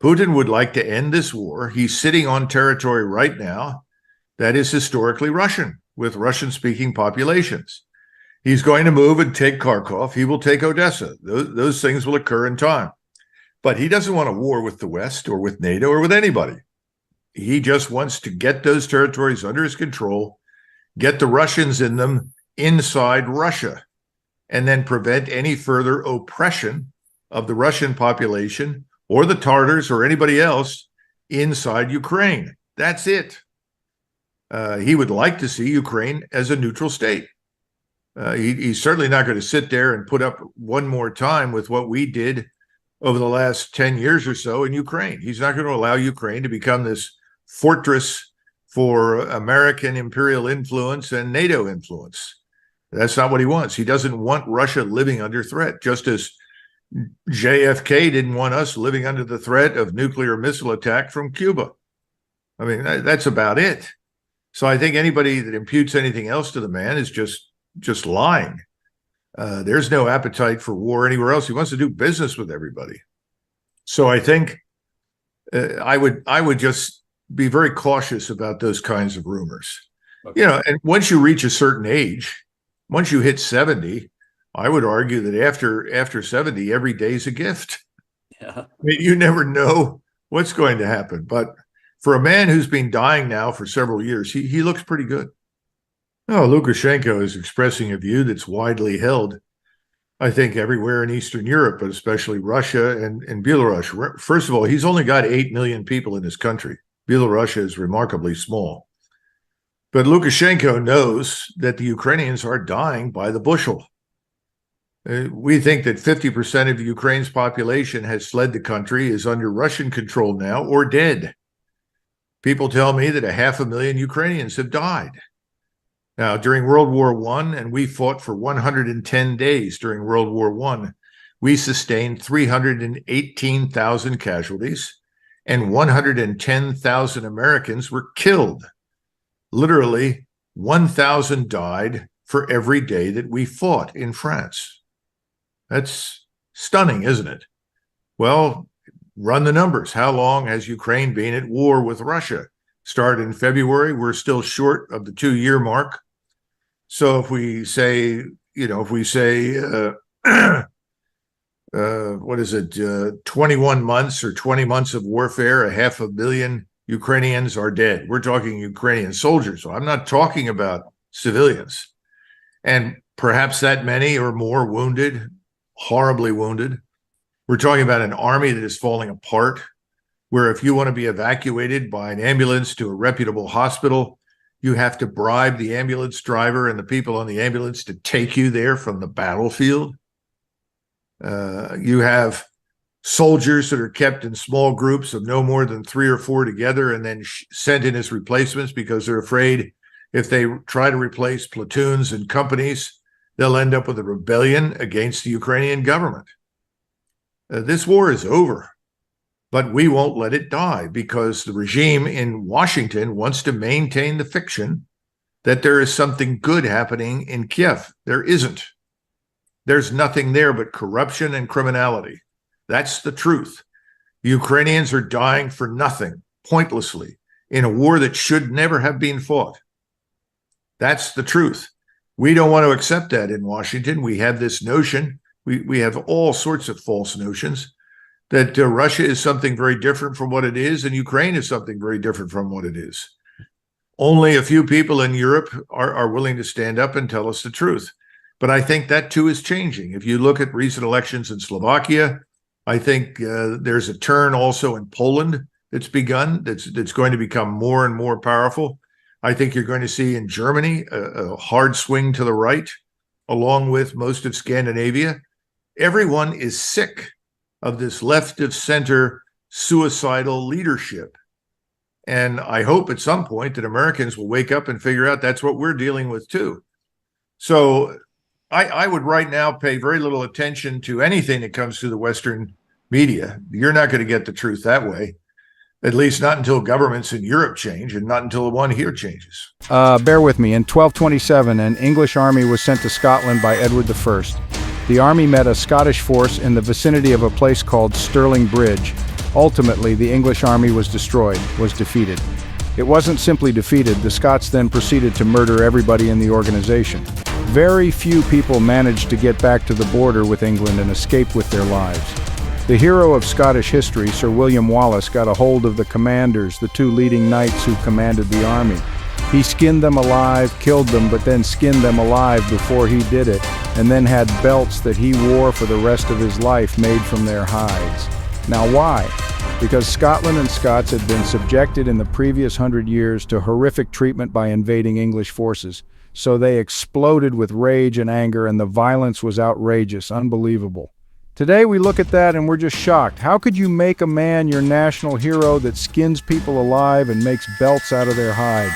Putin would like to end this war. He's sitting on territory right now that is historically Russian, with Russian-speaking populations. He's going to move and take Kharkov. He will take Odessa. Those things will occur in time. But he doesn't want a war with the West or with NATO or with anybody. He just wants to get those territories under his control, get the Russians in them inside Russia, and then prevent any further oppression of the Russian population or the Tartars or anybody else inside Ukraine. That's it. He would like to see Ukraine as a neutral state. He's certainly not going to sit there and put up one more time with what we did over the last 10 years or so in Ukraine. He's not going to allow Ukraine to become this fortress for American imperial influence and NATO influence. That's not what he wants. He doesn't want Russia living under threat, just as JFK didn't want us living under the threat of nuclear missile attack from Cuba. I mean, that's about it. So I think anybody that imputes anything else to the man is just lying. There's no appetite for war anywhere else. He wants to do business with everybody. So I think I would just be very cautious about those kinds of rumors. Okay. And once you reach a certain age, once you hit 70, I would argue that after 70, every day's a gift. Yeah. I mean, you never know what's going to happen. But for a man who's been dying now for several years, he looks pretty good. No, Lukashenko is expressing a view that's widely held, I think, everywhere in Eastern Europe, but especially Russia and Belarus. First of all, he's only got 8 million people in his country. Belarus is remarkably small. But Lukashenko knows that the Ukrainians are dying by the bushel. We think that 50% of Ukraine's population has fled the country, is under Russian control now, or dead. People tell me that 500,000 Ukrainians have died. Now, during World War I, and we fought for 110 days during World War I, we sustained 318,000 casualties, and 110,000 Americans were killed. Literally, 1,000 died for every day that we fought in France. That's stunning, isn't it? Well, run the numbers. How long has Ukraine been at war with Russia? Started in February. We're still short of the 2-year mark. So if we say, what is it, 21 months or 20 months of warfare, 500,000 Ukrainians are dead. We're talking Ukrainian soldiers. So I'm not talking about civilians. And perhaps that many or more wounded, horribly wounded. We're talking about an army that is falling apart, where if you want to be evacuated by an ambulance to a reputable hospital, you have to bribe the ambulance driver and the people on the ambulance to take you there from the battlefield. You have soldiers that are kept in small groups of no more than 3 or 4 together and then sent in as replacements because they're afraid if they try to replace platoons and companies, they'll end up with a rebellion against the Ukrainian government. This war is over, but we won't let it die because the regime in Washington wants to maintain the fiction that there is something good happening in Kiev. There isn't. There's nothing there but corruption and criminality. That's the truth. The Ukrainians are dying for nothing, pointlessly, in a war that should never have been fought. That's the truth. We don't want to accept that in Washington. We have this notion, we have all sorts of false notions, that Russia is something very different from what it is, and Ukraine is something very different from what it is. Only a few people in Europe are willing to stand up and tell us the truth. But I think that too is changing. If you look at recent elections in Slovakia, I think there's a turn also in Poland that's begun, that's going to become more and more powerful. I think you're going to see in Germany a hard swing to the right, along with most of Scandinavia. Everyone is sick of this left of center suicidal leadership. And I hope at some point that Americans will wake up and figure out that's what we're dealing with too. So I would right now pay very little attention to anything that comes through the Western media. You're not going to get the truth that way, at least not until governments in Europe change and not until the one here changes. Bear with me. In 1227, an English army was sent to Scotland by Edward I. The army met a Scottish force in the vicinity of a place called Stirling Bridge. Ultimately, the English army was destroyed, was defeated. It wasn't simply defeated, the Scots then proceeded to murder everybody in the organization. Very few people managed to get back to the border with England and escape with their lives. The hero of Scottish history, Sir William Wallace, got a hold of the commanders, the two leading knights who commanded the army. He skinned them alive, killed them, but then skinned them alive before he did it, and then had belts that he wore for the rest of his life made from their hides. Now why? Because Scotland and Scots had been subjected in the previous 100 years to horrific treatment by invading English forces. So they exploded with rage and anger, and the violence was outrageous, unbelievable. Today we look at that and we're just shocked. How could you make a man your national hero that skins people alive and makes belts out of their hide?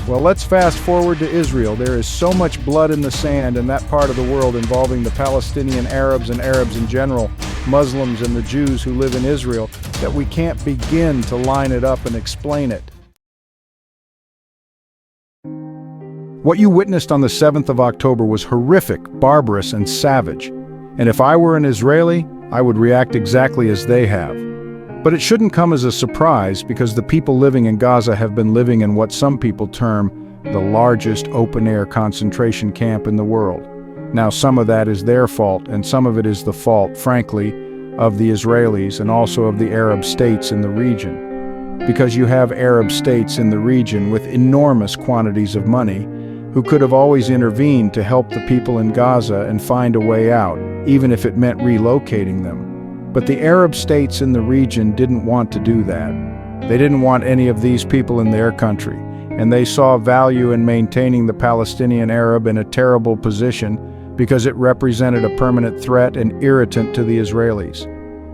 Well, let's fast forward to Israel. There is so much blood in the sand in that part of the world involving the Palestinian Arabs and Arabs in general, Muslims and the Jews who live in Israel, that we can't begin to line it up and explain it. What you witnessed on the 7th of October was horrific, barbarous, and savage. And if I were an Israeli, I would react exactly as they have. But it shouldn't come as a surprise because the people living in Gaza have been living in what some people term the largest open-air concentration camp in the world. Now, some of that is their fault, and some of it is the fault, frankly, of the Israelis and also of the Arab states in the region. Because you have Arab states in the region with enormous quantities of money who could have always intervened to help the people in Gaza and find a way out, even if it meant relocating them. But the Arab states in the region didn't want to do that. They didn't want any of these people in their country, and they saw value in maintaining the Palestinian Arab in a terrible position because it represented a permanent threat and irritant to the Israelis.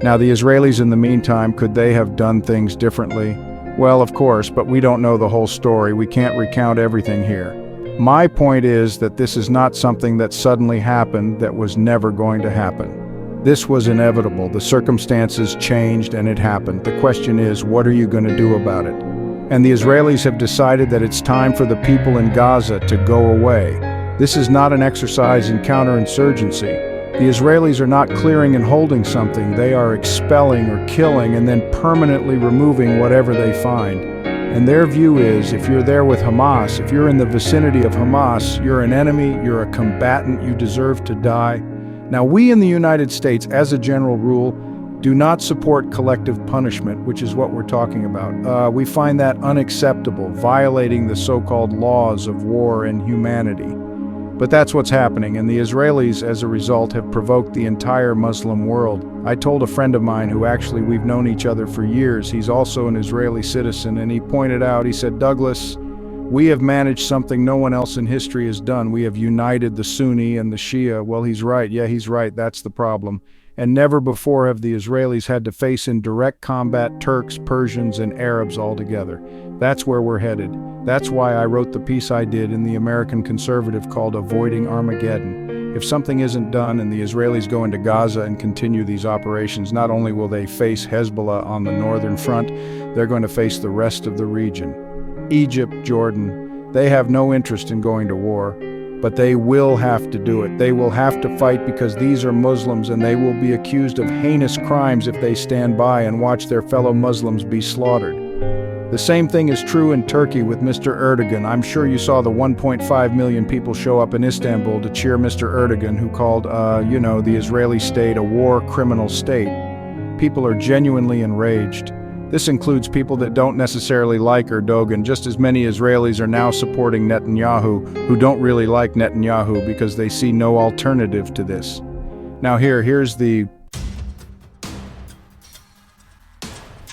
Now, the Israelis in the meantime, could they have done things differently? Well, of course, but we don't know the whole story. We can't recount everything here. My point is that this is not something that suddenly happened that was never going to happen. This was inevitable. The circumstances changed and it happened. The question is, what are you going to do about it? And the Israelis have decided that it's time for the people in Gaza to go away. This is not an exercise in counterinsurgency. The Israelis are not clearing and holding something. They are expelling or killing and then permanently removing whatever they find. And their view is, if you're there with Hamas, if you're in the vicinity of Hamas, you're an enemy, you're a combatant, you deserve to die. Now, we in the United States, as a general rule, do not support collective punishment, which is what we're talking about. We find that unacceptable, violating the so-called laws of war and humanity. But that's what's happening, and the Israelis, as a result, have provoked the entire Muslim world. I told a friend of mine who actually we've known each other for years, he's also an Israeli citizen, and he pointed out, he said, Douglas, we have managed something no one else in history has done. We have united the Sunni and the Shia. Well, he's right. Yeah, he's right. That's the problem. And never before have the Israelis had to face in direct combat Turks, Persians, and Arabs all together. That's where we're headed. That's why I wrote the piece I did in the American Conservative called Avoiding Armageddon. If something isn't done and the Israelis go into Gaza and continue these operations, not only will they face Hezbollah on the northern front, they're going to face the rest of the region. Egypt, Jordan, they have no interest in going to war, but they will have to do it. They will have to fight because these are Muslims and they will be accused of heinous crimes if they stand by and watch their fellow Muslims be slaughtered. The same thing is true in Turkey with Mr. Erdogan. I'm sure you saw the 1.5 million people show up in Istanbul to cheer Mr. Erdogan, who called, the Israeli state a war criminal state. People are genuinely enraged. This includes people that don't necessarily like Erdogan. Just as many Israelis are now supporting Netanyahu, who don't really like Netanyahu because they see no alternative to this. Now here's the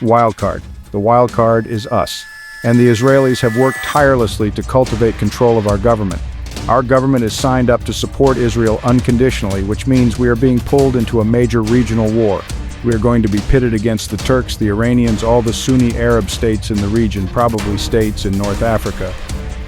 wild card. The wild card is us. And the Israelis have worked tirelessly to cultivate control of our government. Our government is signed up to support Israel unconditionally, which means we are being pulled into a major regional war. We are going to be pitted against the Turks, the Iranians, all the Sunni Arab states in the region, probably states in North Africa.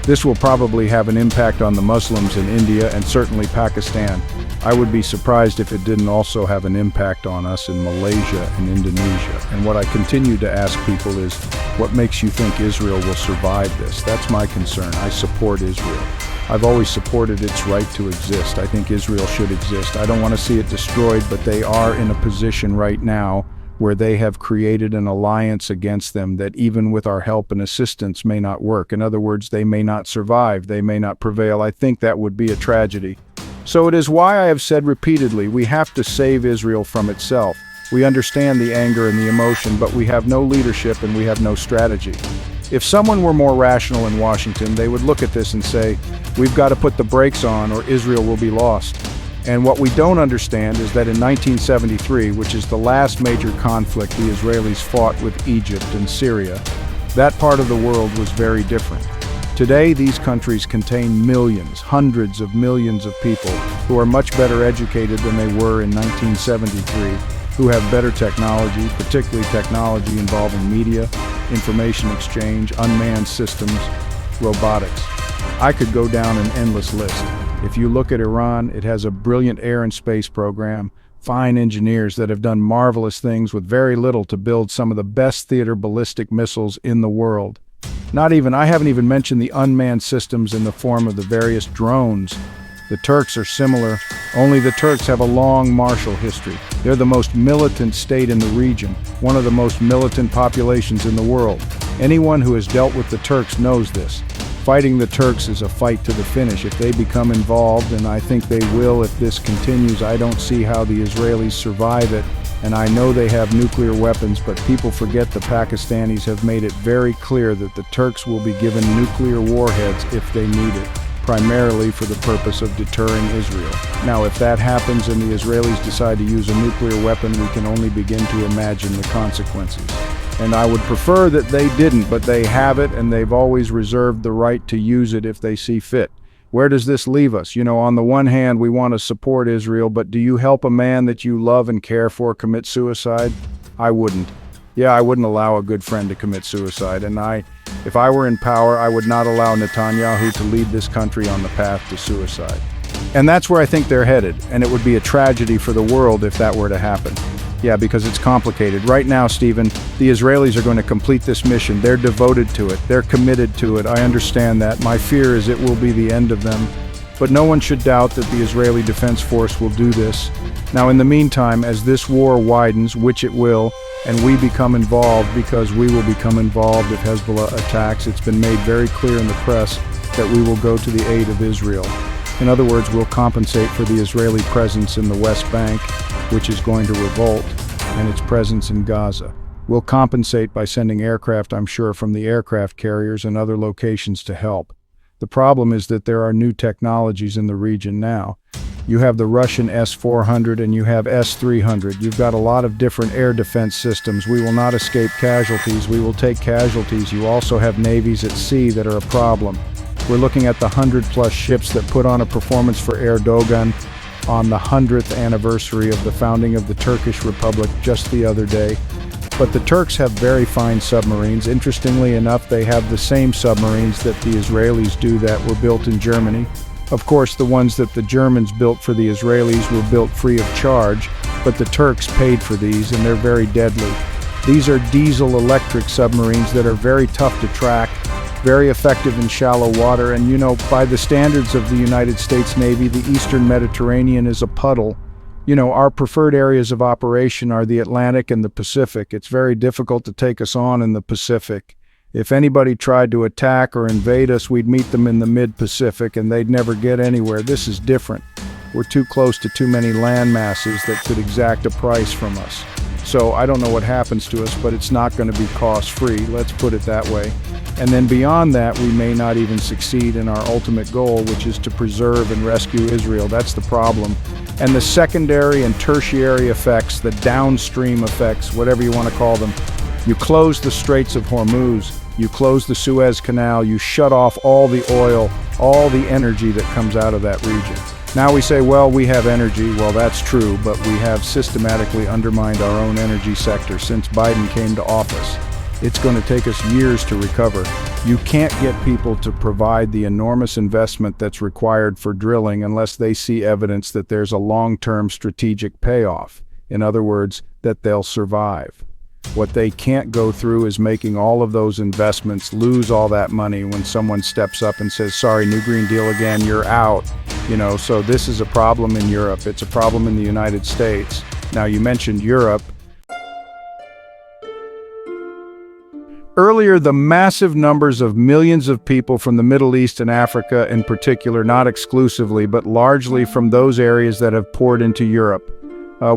This will probably have an impact on the Muslims in India and certainly Pakistan. I would be surprised if it didn't also have an impact on us in Malaysia and Indonesia. And what I continue to ask people is, what makes you think Israel will survive this? That's my concern. I support Israel. I've always supported its right to exist. I think Israel should exist. I don't want to see it destroyed, but they are in a position right now where they have created an alliance against them that even with our help and assistance may not work. In other words, they may not survive, they may not prevail. I think that would be a tragedy. So it is why I have said repeatedly, we have to save Israel from itself. We understand the anger and the emotion, but we have no leadership and we have no strategy. If someone were more rational in Washington, they would look at this and say, we've got to put the brakes on or Israel will be lost. And what we don't understand is that in 1973, which is the last major conflict the Israelis fought with Egypt and Syria, that part of the world was very different. Today, these countries contain millions, hundreds of millions of people who are much better educated than they were in 1973, who have better technology, particularly technology involving media, information exchange, unmanned systems, robotics. I could go down an endless list. If you look at Iran, it has a brilliant air and space program, fine engineers that have done marvelous things with very little to build some of the best theater ballistic missiles in the world. I haven't even mentioned the unmanned systems in the form of the various drones. The Turks are similar, only the Turks have a long martial history. They're the most militant state in the region, one of the most militant populations in the world. Anyone who has dealt with the Turks knows this. Fighting the Turks is a fight to the finish. If they become involved, and I think they will if this continues, I don't see how the Israelis survive it. And I know they have nuclear weapons, but people forget the Pakistanis have made it very clear that the Turks will be given nuclear warheads if they need it, primarily for the purpose of deterring Israel. Now, if that happens and the Israelis decide to use a nuclear weapon, we can only begin to imagine the consequences. And I would prefer that they didn't, but they have it, and they've always reserved the right to use it if they see fit. Where does this leave us? On the one hand, we want to support Israel, but do you help a man that you love and care for commit suicide? I wouldn't. Yeah, I wouldn't allow a good friend to commit suicide, and if I were in power, I would not allow Netanyahu to lead this country on the path to suicide. And that's where I think they're headed, and it would be a tragedy for the world if that were to happen. Yeah, because it's complicated. Right now, Stephen, the Israelis are going to complete this mission. They're devoted to it. They're committed to it. I understand that. My fear is it will be the end of them. But no one should doubt that the Israeli Defense Force will do this. Now, in the meantime, as this war widens, which it will, and we become involved, because we will become involved if Hezbollah attacks, it's been made very clear in the press that we will go to the aid of Israel. In other words, we'll compensate for the Israeli presence in the West Bank, which is going to revolt, and its presence in Gaza. We'll compensate by sending aircraft, I'm sure, from the aircraft carriers and other locations to help. The problem is that there are new technologies in the region now. You have the Russian S-400 and you have S-300. You've got a lot of different air defense systems. We will not escape casualties. We will take casualties. You also have navies at sea that are a problem. We're looking at the 100-plus ships that put on a performance for Erdogan on the 100th anniversary of the founding of the Turkish Republic just the other day. But the Turks have very fine submarines. Interestingly enough, they have the same submarines that the Israelis do that were built in Germany. Of course, the ones that the Germans built for the Israelis were built free of charge, but the Turks paid for these, and they're very deadly. These are diesel-electric submarines that are very tough to track, very effective in shallow water, and by the standards of the United States Navy, the Eastern Mediterranean is a puddle. Our preferred areas of operation are the Atlantic and the Pacific. It's very difficult to take us on in the Pacific. If anybody tried to attack or invade us, we'd meet them in the mid-Pacific, and they'd never get anywhere. This is different. We're too close to too many land masses that could exact a price from us. So I don't know what happens to us, but it's not going to be cost-free, let's put it that way. And then beyond that, we may not even succeed in our ultimate goal, which is to preserve and rescue Israel. That's the problem. And the secondary and tertiary effects, the downstream effects, whatever you want to call them, you close the Straits of Hormuz, you close the Suez Canal, you shut off all the oil, all the energy that comes out of that region. Now we say, well, we have energy. Well, that's true, but we have systematically undermined our own energy sector since Biden came to office. It's going to take us years to recover. You can't get people to provide the enormous investment that's required for drilling unless they see evidence that there's a long-term strategic payoff. In other words, that they'll survive. What they can't go through is making all of those investments, lose all that money when someone steps up and says, sorry, New Green Deal again, you're out. So this is a problem in Europe. It's a problem in the United States. Now, you mentioned Europe. Earlier, the massive numbers of millions of people from the Middle East and Africa in particular, not exclusively, but largely from those areas that have poured into Europe.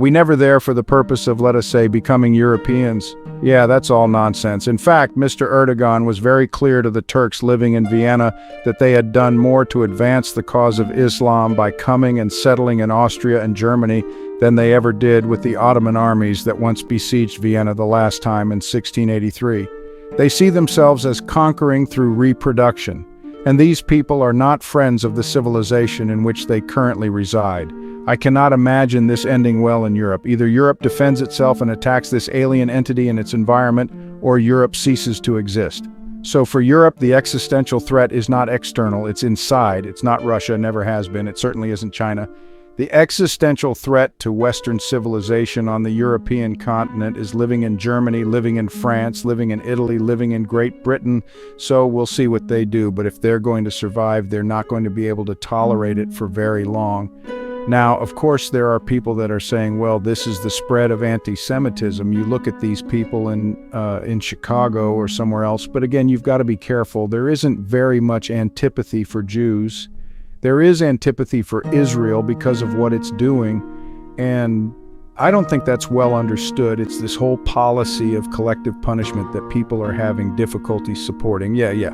We never there for the purpose of, let us say, becoming Europeans. Yeah, that's all nonsense. In fact, Mr. Erdogan was very clear to the Turks living in Vienna that they had done more to advance the cause of Islam by coming and settling in Austria and Germany than they ever did with the Ottoman armies that once besieged Vienna the last time in 1683. They see themselves as conquering through reproduction, and these people are not friends of the civilization in which they currently reside. I cannot imagine this ending well in Europe. Either Europe defends itself and attacks this alien entity in its environment, or Europe ceases to exist. So for Europe, the existential threat is not external, it's inside. It's not Russia, never has been. It certainly isn't China. The existential threat to Western civilization on the European continent is living in Germany, living in France, living in Italy, living in Great Britain. So we'll see what they do, but if they're going to survive, they're not going to be able to tolerate it for very long. Now, of course, there are people that are saying, well, this is the spread of anti-Semitism. You look at these people in Chicago or somewhere else, but again, you've got to be careful. There isn't very much antipathy for Jews. There is antipathy for Israel because of what it's doing, and I don't think that's well understood. It's this whole policy of collective punishment that people are having difficulty supporting. Yeah.